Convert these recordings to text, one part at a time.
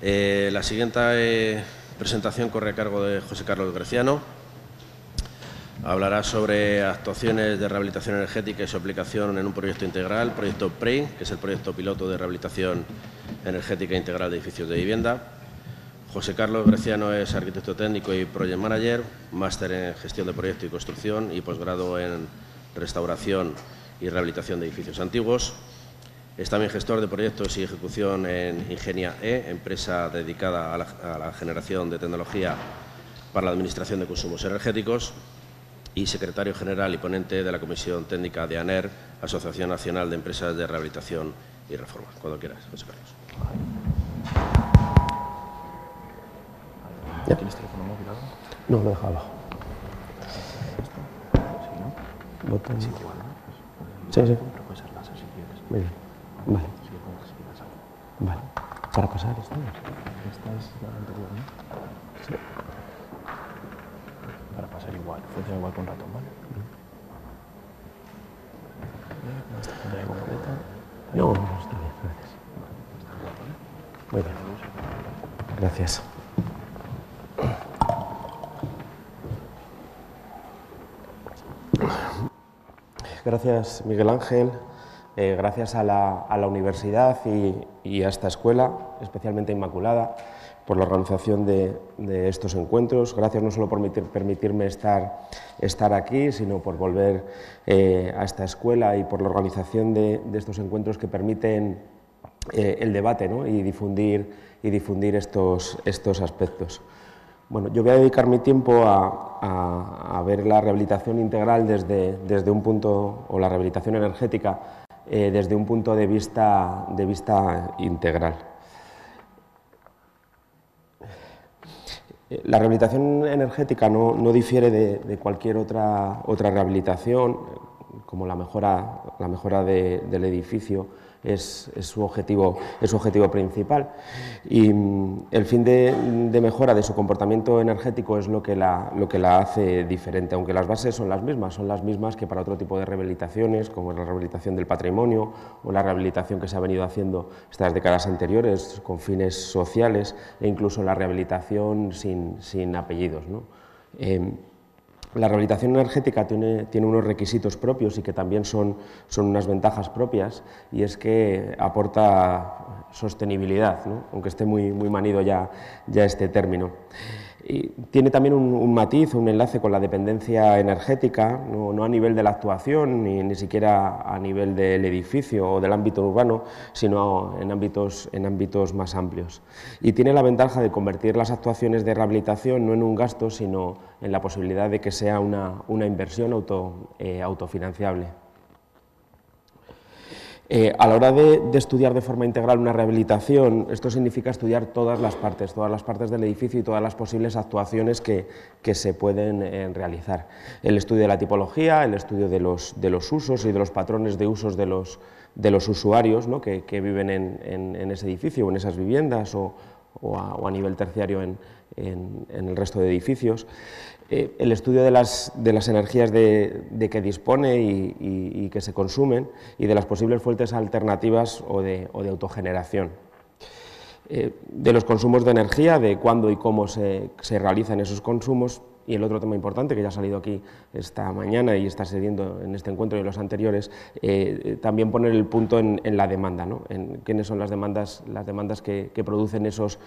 La siguiente presentación corre a cargo de José Carlos Greciano. Hablará sobre actuaciones de rehabilitación energética y su aplicación en un proyecto integral, el proyecto PREI, que es el proyecto piloto de rehabilitación energética integral de edificios de vivienda. José Carlos Greciano es arquitecto técnico y project manager, máster en gestión de proyecto y construcción y posgrado en restauración y rehabilitación de edificios antiguos. Es también gestor de proyectos y ejecución en Ingenia E, empresa dedicada a la generación de tecnología para la administración de consumos energéticos, y secretario general y ponente de la Comisión Técnica de ANER, Asociación Nacional de Empresas de Rehabilitación y Reforma. Cuando quieras, José Carlos. ¿Ya? ¿Tienes teléfono móvil algo? No, lo he dejado abajo. Sí, ¿no? Botón. Sí, igual, ¿no? Sí, sí. Pero puedes ser láser si quieres. Muy bien. Vale. Sí, como que si quieres algo. Vale. Para pasar esto. Esta es la anterior, ¿no? Sí. Para pasar igual. Funciona igual con ratón, ¿vale? Esta pantalla completa. No, no, está bien, gracias. Muy bien. Gracias. Gracias, Miguel Ángel. Gracias a la universidad y a esta escuela, especialmente Inmaculada, por la organización de estos encuentros. Gracias no solo por permitirme estar aquí, sino por volver a esta escuela y por la organización de estos encuentros que permiten el debate, ¿no? y difundir estos aspectos. Bueno, yo voy a dedicar mi tiempo a ver la rehabilitación integral desde un punto, o la rehabilitación energética desde un punto de vista integral. La rehabilitación energética no difiere de cualquier otra rehabilitación, como la mejora del edificio es su objetivo principal. Y el fin de mejora de su comportamiento energético es lo que la hace diferente, aunque las bases son las mismas que para otro tipo de rehabilitaciones, como la rehabilitación del patrimonio o la rehabilitación que se ha venido haciendo estas décadas anteriores con fines sociales, e incluso la rehabilitación sin apellidos, ¿no? La rehabilitación energética tiene unos requisitos propios y que también son unas ventajas propias, y es que aporta sostenibilidad, ¿no? Aunque esté muy manido ya este término. Y tiene también un matiz, un enlace con la dependencia energética, no a nivel de la actuación, ni siquiera a nivel del edificio o del ámbito urbano, sino en ámbitos más amplios. Y tiene la ventaja de convertir las actuaciones de rehabilitación no en un gasto, sino en la posibilidad de que sea una inversión autofinanciable. A la hora de estudiar de forma integral una rehabilitación, esto significa estudiar todas las partes del edificio y todas las posibles actuaciones que se pueden realizar. El estudio de la tipología, el estudio de los usos y de los patrones de usos de los usuarios, ¿no? que viven en ese edificio o en esas viviendas o a nivel terciario en el resto de edificios. El estudio de las energías de que dispone y que se consumen, y de las posibles fuentes alternativas o de autogeneración. De los consumos de energía, de cuándo y cómo se realizan esos consumos. Y el otro tema importante, que ya ha salido aquí esta mañana y está saliendo en este encuentro y en los anteriores, también poner el punto en la demanda, ¿no? En quiénes son las demandas que producen esos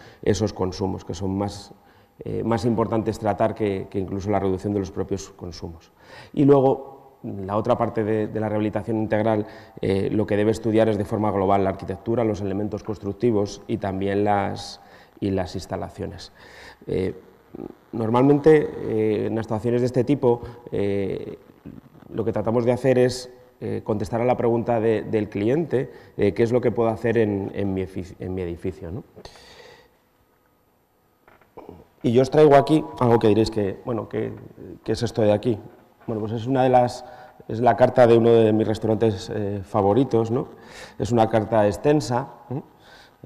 consumos, que son más importantes tratar que incluso la reducción de los propios consumos. Y luego, la otra parte de la rehabilitación integral, lo que debe estudiar es de forma global la arquitectura, los elementos constructivos y también las instalaciones. Normalmente, en actuaciones de este tipo, lo que tratamos de hacer es contestar a la pregunta del cliente, qué es lo que puedo hacer en mi edificio, ¿no? Y yo os traigo aquí algo que diréis ¿qué es esto de aquí? Bueno, pues es la carta de uno de mis restaurantes favoritos, ¿no? Es una carta extensa, en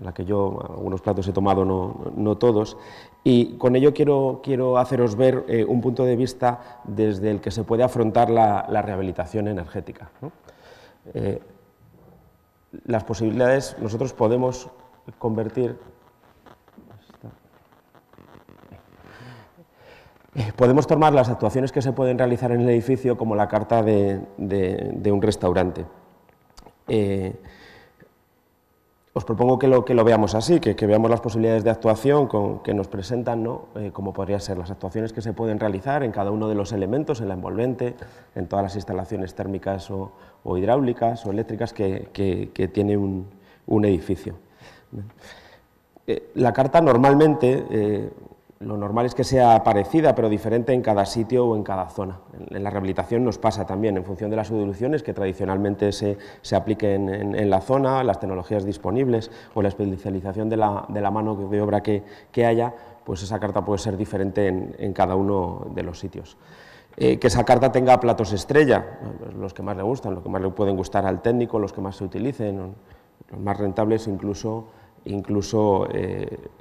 la que yo algunos platos he tomado, no todos, y con ello quiero haceros ver un punto de vista desde el que se puede afrontar la rehabilitación energética, ¿no? Las posibilidades, nosotros podemos convertir Podemos tomar las actuaciones que se pueden realizar en el edificio como la carta de un restaurante. Os propongo que lo veamos así, que veamos las posibilidades de actuación que nos presentan, ¿no? Como podrían ser las actuaciones que se pueden realizar en cada uno de los elementos, en la envolvente, en todas las instalaciones térmicas o hidráulicas o eléctricas que tiene un edificio. La carta normalmente, lo normal es que sea parecida pero diferente en cada sitio o en cada zona. En la rehabilitación nos pasa también, en función de las soluciones que tradicionalmente se apliquen en la zona, las tecnologías disponibles o la especialización de la mano de obra que haya, pues esa carta puede ser diferente en cada uno de los sitios. Que esa carta tenga platos estrella, los que más le gustan, los que más le pueden gustar al técnico, los que más se utilicen, los más rentables, incluso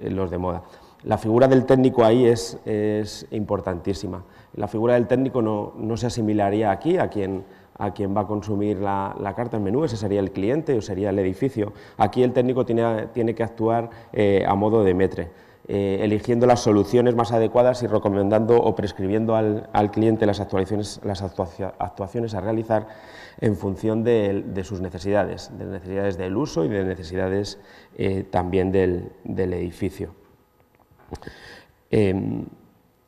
los de moda. La figura del técnico ahí es importantísima. La figura del técnico no se asimilaría aquí a quien va a consumir la carta en menú, ese sería el cliente o sería el edificio. Aquí el técnico tiene que actuar a modo de maître, eligiendo las soluciones más adecuadas y recomendando o prescribiendo al cliente las actuaciones a realizar en función de sus necesidades, de necesidades del uso y de necesidades también del edificio.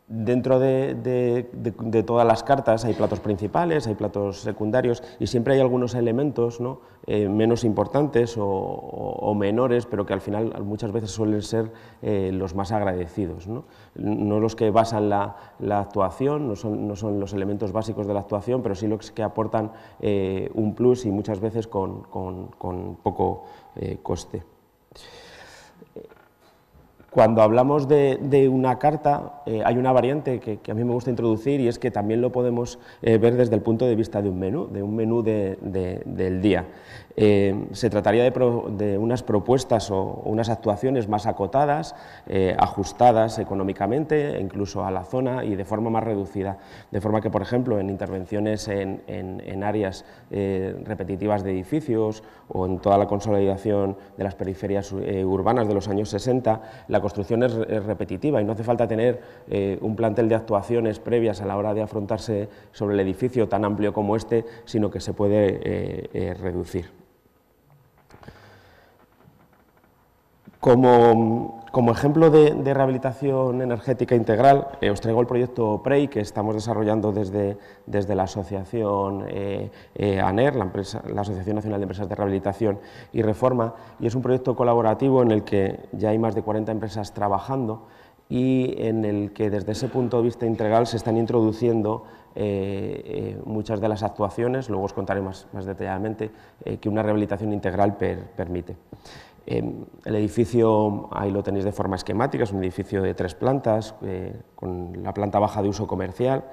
Dentro de todas las cartas hay platos principales, hay platos secundarios y siempre hay algunos elementos, ¿no? Menos importantes o menores, pero que al final muchas veces suelen ser los más agradecidos, ¿no? No los que basan la actuación, no son los elementos básicos de la actuación, pero sí los que aportan un plus y muchas veces con poco coste. Cuando hablamos de una carta, hay una variante que a mí me gusta introducir y es que también lo podemos ver desde el punto de vista de un menú del día. Se trataría de unas propuestas o unas actuaciones más acotadas, ajustadas económicamente, incluso a la zona y de forma más reducida. De forma que, por ejemplo, en intervenciones en áreas repetitivas de edificios o en toda la consolidación de las periferias urbanas de los años 60, la construcción es repetitiva y no hace falta tener un plantel de actuaciones previas a la hora de afrontarse sobre el edificio tan amplio como este, sino que se puede reducir. Como ejemplo de rehabilitación energética integral, os traigo el proyecto PREI que estamos desarrollando desde la asociación ANER, la Asociación Nacional de Empresas de Rehabilitación y Reforma, y es un proyecto colaborativo en el que ya hay más de 40 empresas trabajando y en el que desde ese punto de vista integral se están introduciendo muchas de las actuaciones, luego os contaré más detalladamente, que una rehabilitación integral permite. El edificio, ahí lo tenéis de forma esquemática, es un edificio de 3 plantas, con la planta baja de uso comercial,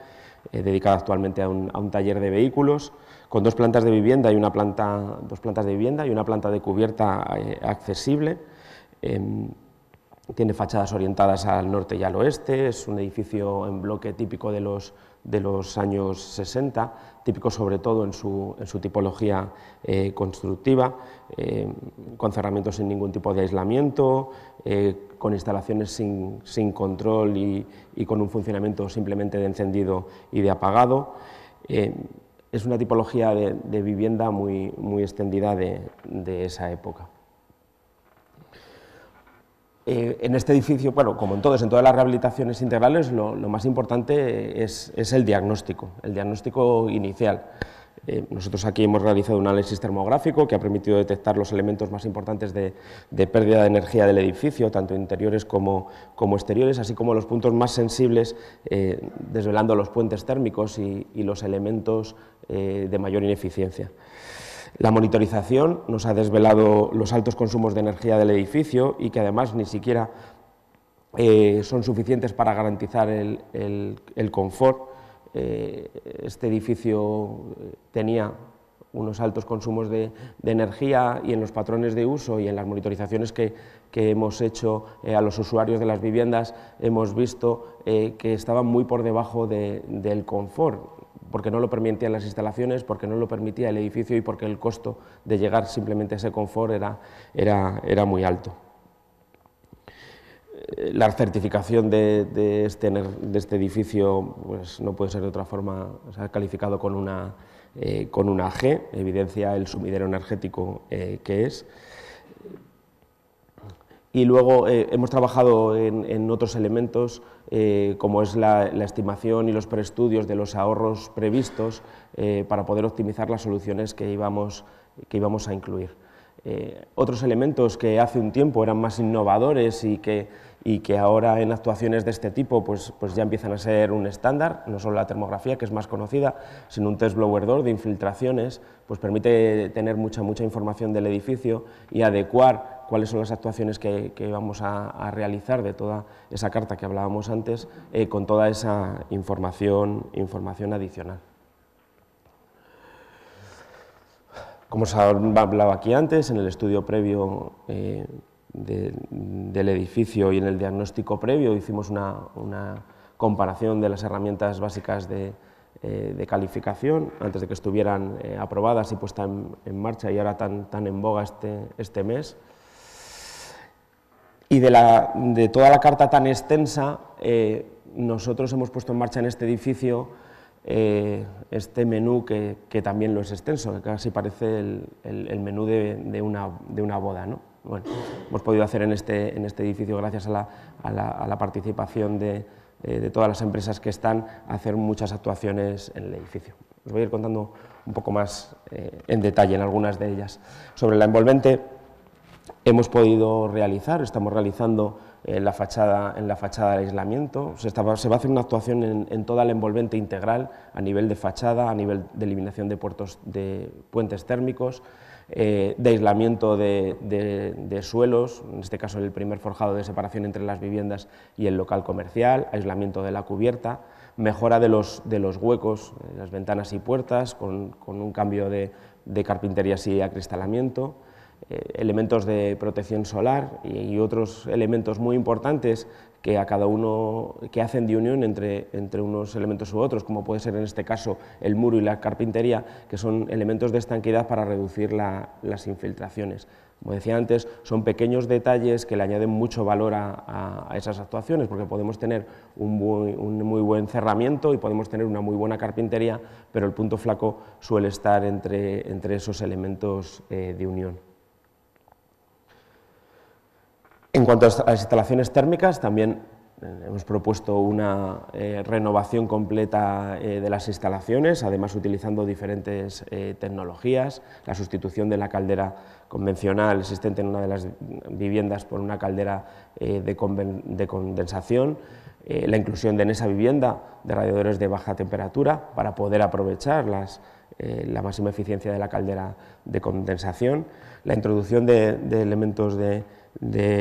dedicada actualmente a un taller de vehículos, con 2 plantas de vivienda y 2 plantas de vivienda y una planta de cubierta accesible. Tiene fachadas orientadas al norte y al oeste, es un edificio en bloque típico de los años 60, típico sobre todo en su tipología constructiva, con cerramientos sin ningún tipo de aislamiento, con instalaciones sin control y con un funcionamiento simplemente de encendido y de apagado. Es una tipología de vivienda muy extendida de esa época. En este edificio, bueno, como en todas las rehabilitaciones integrales, lo más importante es el diagnóstico inicial. Nosotros aquí hemos realizado un análisis termográfico que ha permitido detectar los elementos más importantes de pérdida de energía del edificio, tanto interiores como exteriores, así como los puntos más sensibles, desvelando los puentes térmicos y los elementos de mayor ineficiencia. La monitorización nos ha desvelado los altos consumos de energía del edificio y que además ni siquiera son suficientes para garantizar el confort. Este edificio tenía unos altos consumos de energía y en los patrones de uso y en las monitorizaciones que hemos hecho a los usuarios de las viviendas hemos visto que estaban muy por debajo del confort, porque no lo permitían las instalaciones, porque no lo permitía el edificio y porque el costo de llegar simplemente a ese confort era muy alto. La certificación de este edificio pues, no puede ser de otra forma, se ha calificado con una G, evidencia el sumidero energético que es. Y luego hemos trabajado en otros elementos, como es la estimación y los preestudios de los ahorros previstos para poder optimizar las soluciones que íbamos a incluir. Otros elementos que hace un tiempo eran más innovadores y que ahora en actuaciones de este tipo pues ya empiezan a ser un estándar, no solo la termografía, que es más conocida, sino un test blower door de infiltraciones, pues permite tener mucha información del edificio y adecuar cuáles son las actuaciones que vamos a realizar de toda esa carta que hablábamos antes, con toda esa información adicional. Como os hablaba aquí antes, en el estudio previo del edificio y en el diagnóstico previo hicimos una comparación de las herramientas básicas de calificación antes de que estuvieran aprobadas y puestas en marcha y ahora tan en boga este mes. Y de toda la carta tan extensa, nosotros hemos puesto en marcha en este edificio este menú que también lo es extenso, que casi parece el menú de una boda, ¿no? Bueno, hemos podido hacer en este edificio, gracias a la participación de todas las empresas que están, hacer muchas actuaciones en el edificio. Os voy a ir contando un poco más en detalle en algunas de ellas. Sobre la envolvente hemos podido estamos realizando en la fachada de aislamiento. Se va a hacer una actuación en toda la envolvente integral, a nivel de fachada, a nivel de eliminación de puentes térmicos, de aislamiento de suelos, en este caso el primer forjado de separación entre las viviendas y el local comercial, aislamiento de la cubierta, mejora de los huecos, las ventanas y puertas, con un cambio de carpinterías y acristalamiento, elementos de protección solar y otros elementos muy importantes que a cada uno que hacen de unión entre unos elementos u otros, como puede ser en este caso el muro y la carpintería, que son elementos de estanqueidad para reducir las infiltraciones. Como decía antes, son pequeños detalles que le añaden mucho valor a esas actuaciones, porque podemos tener un muy buen cerramiento y podemos tener una muy buena carpintería, pero el punto flaco suele estar entre esos elementos de unión. En cuanto a las instalaciones térmicas, también hemos propuesto una renovación completa de las instalaciones, además utilizando diferentes tecnologías, la sustitución de la caldera convencional existente en una de las viviendas por una caldera de condensación, la inclusión en esa vivienda de radiadores de baja temperatura para poder aprovechar la máxima eficiencia de la caldera de condensación, la introducción de elementos de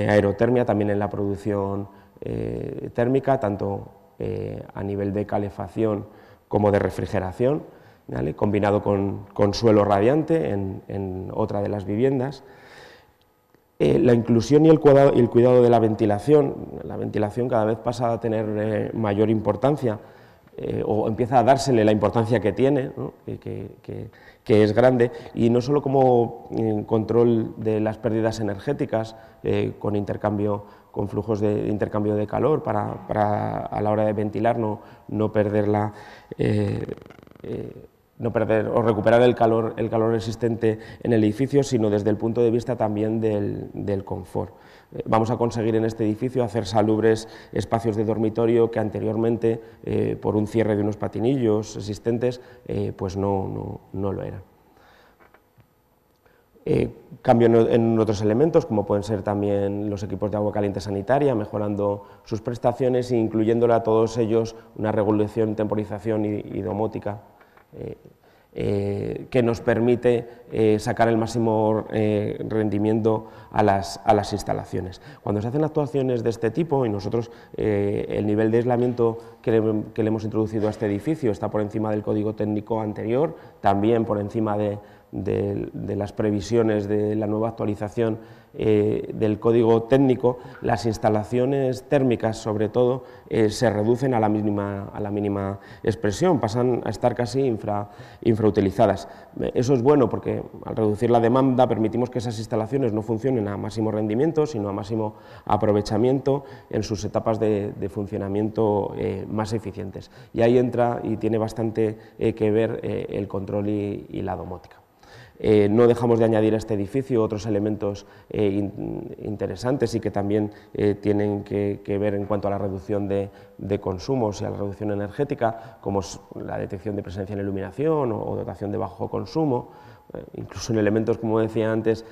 aerotermia también en la producción térmica, tanto a nivel de calefacción como de refrigeración, ¿vale? Combinado con suelo radiante en otra de las viviendas. La inclusión y el cuidado de la ventilación cada vez pasa a tener mayor importancia, o empieza a dársele la importancia que tiene, ¿no? que es grande, y no solo como control de las pérdidas energéticas, con flujos de intercambio de calor para a la hora de ventilar no perder o recuperar el calor existente en el edificio, sino desde el punto de vista también del confort. Vamos a conseguir en este edificio hacer salubres espacios de dormitorio que anteriormente, por un cierre de unos patinillos existentes, pues no lo eran. Cambio en otros elementos, como pueden ser también los equipos de agua caliente sanitaria, mejorando sus prestaciones e incluyéndole a todos ellos una regulación, temporización y domótica que nos permite sacar el máximo rendimiento a las instalaciones. Cuando se hacen actuaciones de este tipo, y nosotros el nivel de aislamiento que le hemos introducido a este edificio está por encima del código técnico anterior, también por encima de de las previsiones de la nueva actualización del código técnico, las instalaciones térmicas, sobre todo, se reducen a la mínima expresión, pasan a estar casi infrautilizadas. Eso es bueno porque al reducir la demanda permitimos que esas instalaciones no funcionen a máximo rendimiento, sino a máximo aprovechamiento en sus etapas de funcionamiento más eficientes. Y ahí entra y tiene bastante que ver el control y la domótica. No dejamos de añadir a este edificio otros elementos interesantes y que también tienen que ver en cuanto a la reducción de consumos y a la reducción energética, como es la detección de presencia en iluminación o dotación de bajo consumo, incluso en elementos, como decía antes,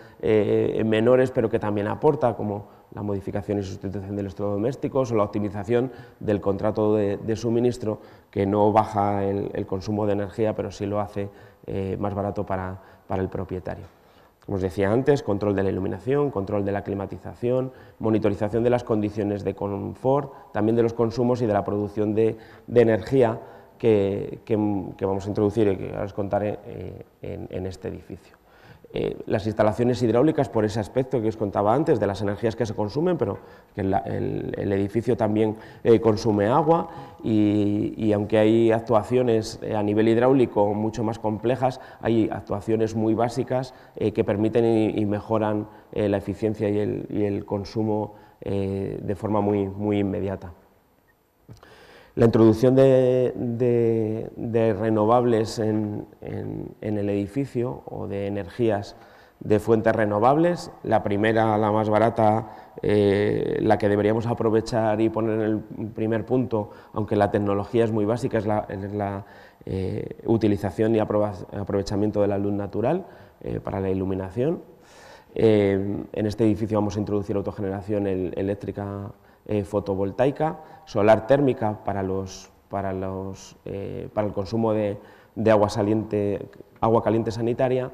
menores, pero que también aporta, como la modificación y sustitución de electrodomésticos o la optimización del contrato de suministro, que no baja el consumo de energía, pero sí lo hace más barato para el propietario. Como os decía antes, control de la iluminación, control de la climatización, monitorización de las condiciones de confort, también de los consumos y de la producción de energía que vamos a introducir y que ahora os contaré en este edificio. Las instalaciones hidráulicas, por ese aspecto que os contaba antes, de las energías que se consumen, pero que el edificio también consume agua y aunque hay actuaciones a nivel hidráulico mucho más complejas, hay actuaciones muy básicas que permiten y mejoran la eficiencia y el consumo de forma muy inmediata. La introducción de renovables en el edificio o de energías de fuentes renovables, la primera, la más barata, la que deberíamos aprovechar y poner en el primer punto, aunque la tecnología es muy básica, es la utilización y aprovechamiento de la luz natural para la iluminación. En este edificio vamos a introducir autogeneración eléctrica fotovoltaica, solar térmica para el consumo de agua caliente sanitaria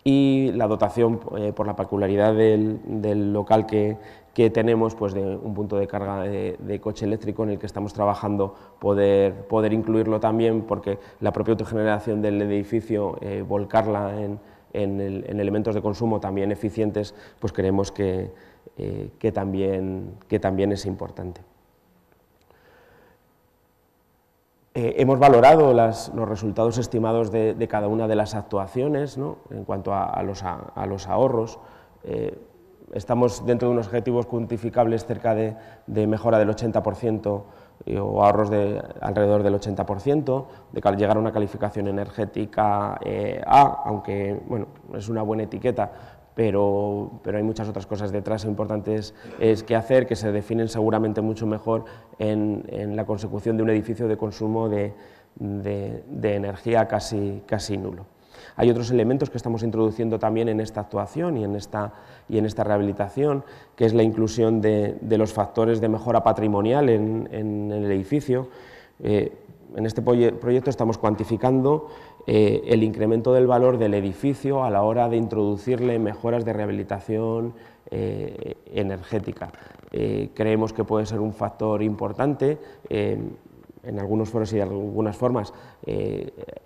y la dotación, por la peculiaridad del local que tenemos, pues de un punto de carga de coche eléctrico en el que estamos trabajando, poder incluirlo también, porque la propia autogeneración del edificio, volcarla en elementos de consumo también eficientes, pues creemos que también es importante. Hemos valorado los resultados estimados de cada una de las actuaciones, ¿no? En cuanto a los ahorros. Estamos dentro de unos objetivos cuantificables cerca de mejora del 80% o ahorros de alrededor del 80%, de llegar a una calificación energética A, aunque bueno, es una buena etiqueta, pero hay muchas otras cosas detrás importantes que hacer, que se definen seguramente mucho mejor en la consecución de un edificio de consumo de energía casi nulo. Hay otros elementos que estamos introduciendo también en esta actuación y en esta rehabilitación, que es la inclusión de los factores de mejora patrimonial en el edificio. En este proyecto estamos cuantificando el incremento del valor del edificio a la hora de introducirle mejoras de rehabilitación energética. Creemos que puede ser un factor importante. En algunos foros y de algunas formas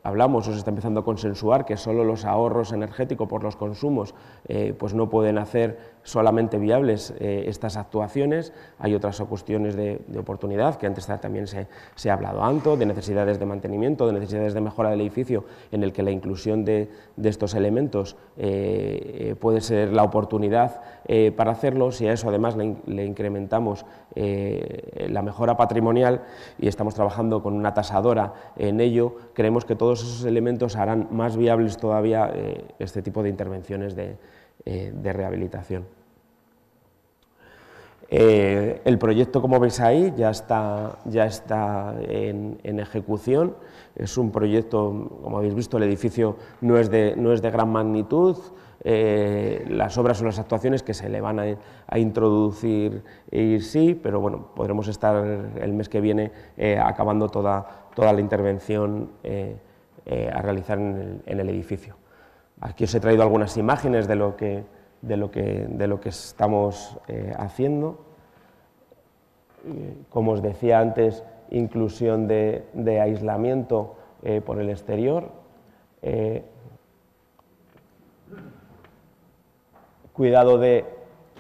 hablamos o se está empezando a consensuar que solo los ahorros energéticos por los consumos pues no pueden hacer solamente viables estas actuaciones. Hay otras cuestiones de oportunidad que antes también se ha hablado antes, de necesidades de mantenimiento, de necesidades de mejora del edificio, en el que la inclusión de estos elementos puede ser la oportunidad para hacerlo. Si a eso además le incrementamos la mejora patrimonial y estamos trabajando con una tasadora en ello, creemos que todos esos elementos harán más viables todavía este tipo de intervenciones de rehabilitación. El proyecto, como veis ahí, ya está en ejecución. Es un proyecto, como habéis visto, el edificio no es de gran magnitud. Las obras o las actuaciones que se le van a introducir sí, pero bueno, podremos estar el mes que viene acabando toda la intervención a realizar en el edificio. Aquí os he traído algunas imágenes de lo que estamos haciendo. Como os decía antes, inclusión de aislamiento por el exterior. cuidado de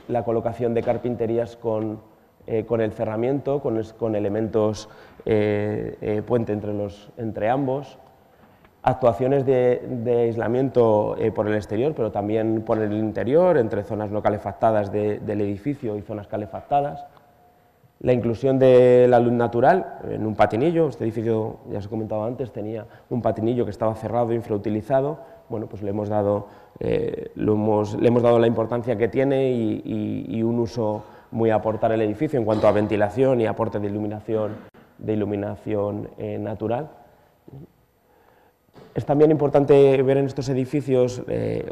la colocación de carpinterías con el cerramiento, con elementos puente entre ambos, actuaciones de aislamiento por el exterior, pero también por el interior, entre zonas no calefactadas del edificio y zonas calefactadas, la inclusión de la luz natural en un patinillo. Este edificio, ya os he comentado antes, tenía un patinillo que estaba cerrado, infrautilizado. Bueno, pues le hemos dado la importancia que tiene y un uso muy a aportar al edificio en cuanto a ventilación y aporte de iluminación natural. Es también importante ver en estos edificios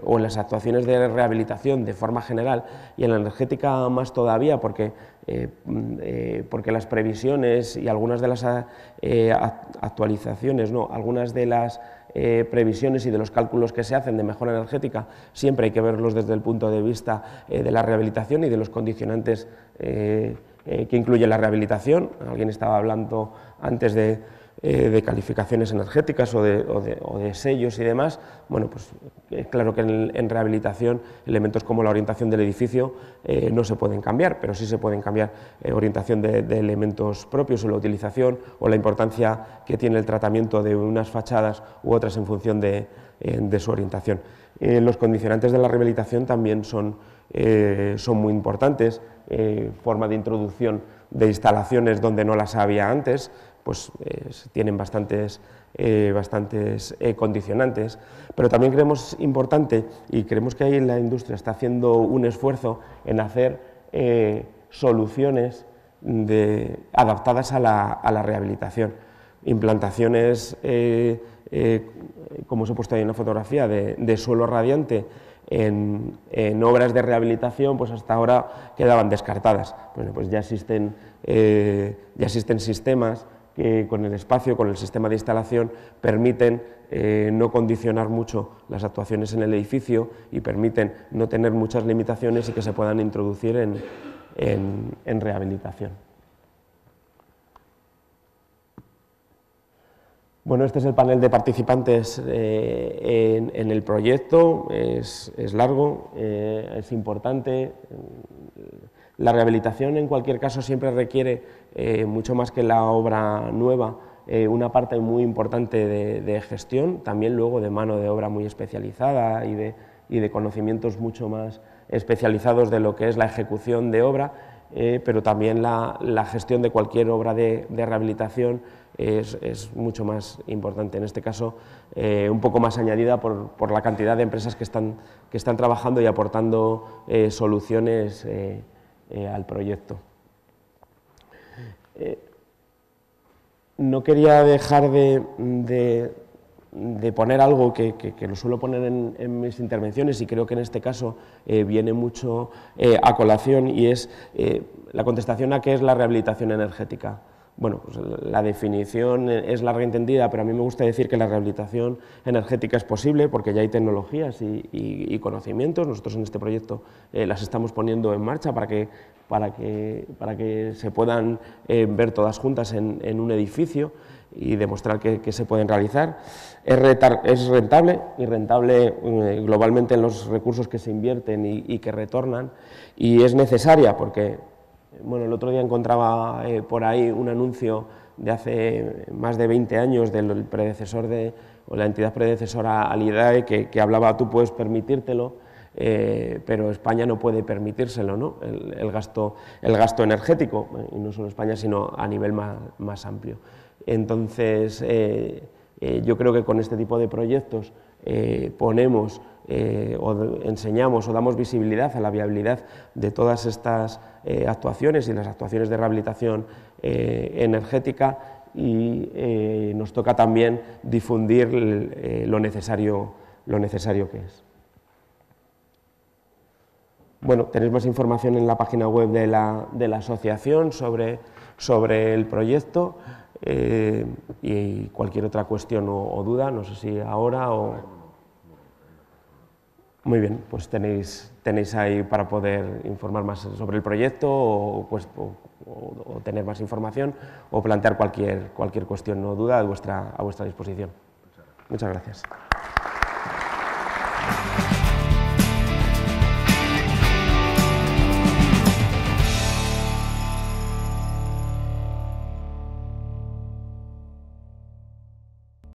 o en las actuaciones de rehabilitación de forma general y en la energética más todavía, porque las previsiones y algunas de las actualizaciones, algunas de las previsiones y de los cálculos que se hacen de mejora energética siempre hay que verlos desde el punto de vista de la rehabilitación y de los condicionantes que incluye la rehabilitación. Alguien estaba hablando antes de calificaciones energéticas o de sellos y demás. Bueno, pues claro que en rehabilitación elementos como la orientación del edificio no se pueden cambiar, pero sí se pueden cambiar orientación de elementos propios o la utilización o la importancia que tiene el tratamiento de unas fachadas u otras en función de su orientación. Los condicionantes de la rehabilitación también son muy importantes, forma de introducción de instalaciones donde no las había antes, pues tienen bastantes condicionantes, pero también creemos importante y creemos que ahí la industria está haciendo un esfuerzo en hacer soluciones adaptadas a la rehabilitación. Implantaciones, como os he puesto ahí en la fotografía, de suelo radiante en obras de rehabilitación, pues hasta ahora quedaban descartadas. Bueno, pues ya existen sistemas que con el espacio, con el sistema de instalación, permiten no condicionar mucho las actuaciones en el edificio y permiten no tener muchas limitaciones y que se puedan introducir en rehabilitación. Bueno, este es el panel de participantes en el proyecto. Es largo, es importante. La rehabilitación, en cualquier caso, siempre requiere, mucho más que la obra nueva, una parte muy importante de gestión, también luego de mano de obra muy especializada y de conocimientos mucho más especializados de lo que es la ejecución de obra, pero también la gestión de cualquier obra de rehabilitación es mucho más importante. En este caso, un poco más añadida por la cantidad de empresas que están trabajando y aportando soluciones al proyecto. No quería dejar de poner algo que lo suelo poner en mis intervenciones y creo que en este caso viene mucho a colación, y es la contestación a qué es la rehabilitación energética. Bueno, pues la definición es larga y entendida, pero a mí me gusta decir que la rehabilitación energética es posible porque ya hay tecnologías y conocimientos. Nosotros en este proyecto las estamos poniendo en marcha para que se puedan ver todas juntas en un edificio y demostrar que se pueden realizar. Es rentable globalmente en los recursos que se invierten y que retornan, y es necesaria porque, bueno, el otro día encontraba por ahí un anuncio de hace más de 20 años del predecesor o la entidad predecesora al IDAE que hablaba: tú puedes permitírtelo, pero España no puede permitírselo, ¿no? El gasto energético, y no solo España, sino a nivel más amplio. Entonces, yo creo que con este tipo de proyectos ponemos o enseñamos o damos visibilidad a la viabilidad de todas estas actuaciones y las actuaciones de rehabilitación energética, y nos toca también difundir lo necesario que es. Bueno, tenéis más información en la página web de la asociación sobre el proyecto, y cualquier otra cuestión o duda, no sé si ahora o... Muy bien, pues tenéis ahí para poder informar más sobre el proyecto o tener más información o plantear cualquier cuestión o duda a vuestra disposición. Muchas gracias.